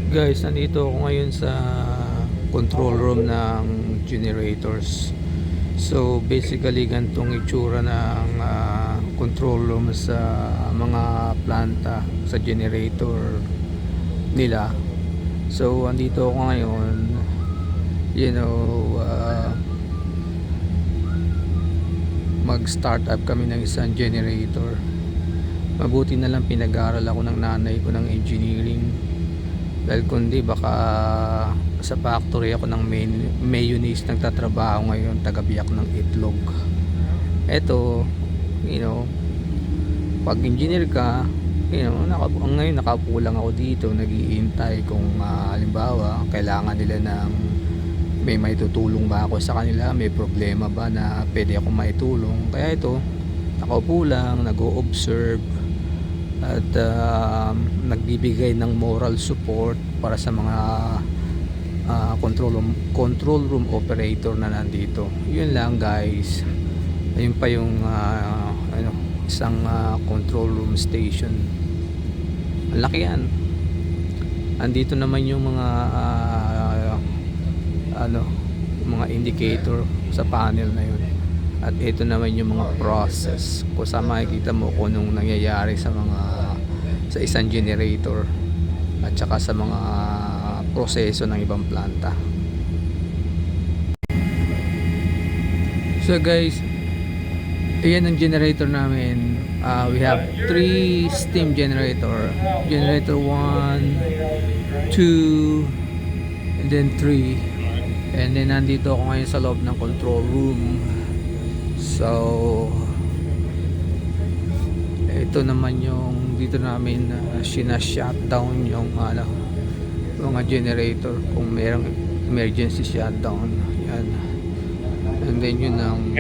Guys, nandito ako ngayon sa control room ng generators. So basically ganitong itsura ng control room sa mga planta sa generator nila. So andito ako ngayon, you know, mag-start up kami ng isang generator. Mabuti na lang pinag-aaral ako ng nanay ko ng engineering, dahil kundi baka sa factory ako ng mayonnaise nagtatrabaho ngayon, tagabiyak ng itlog. Eto, you know, pag engineer ka, you know, ngayon nakapulang ako dito, nag-iintay kung halimbawa kailangan nila ng may maitutulong ba ako sa kanila, may problema ba na pwede ako maitulong. Kaya ito, nakaupo lang, nag-o-observe at nagbibigay ng moral support para sa mga control room operator na nandito. Yun lang guys. Ayun pa yung isang control room station. Ang laki yan. Andito naman yung mga mga indicator sa panel na yun. At ito naman yung mga process kung saan makikita mo kung anong nangyayari sa isang generator at saka sa mga proseso ng ibang planta. So guys, ayan ang generator namin. We have 3 steam generator. Generator 1, 2, and then 3. And then nandito ako ngayon sa loob ng control room. So ito naman yung dito namin shutdown yung mga generator kung mayroong emergency shutdown. Yan. And then yun ang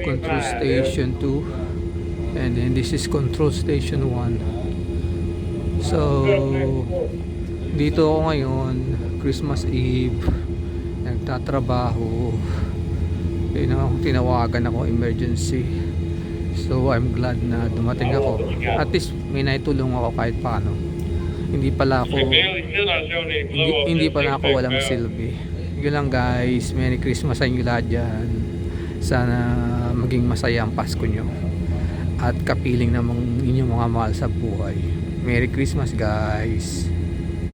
control station 2, and then this is control station 1. So dito ako ngayon, Christmas Eve, nagtatrabaho. Tinawagan ako, emergency. So I'm glad na dumating ako. At least may naitulong ako kahit paano. Hindi pala ako walang silbi. Yun lang guys. Merry Christmas sa inyo lahat dyan. Sana maging masaya ang Pasko nyo at kapiling ng inyong mga mahal sa buhay. Merry Christmas guys.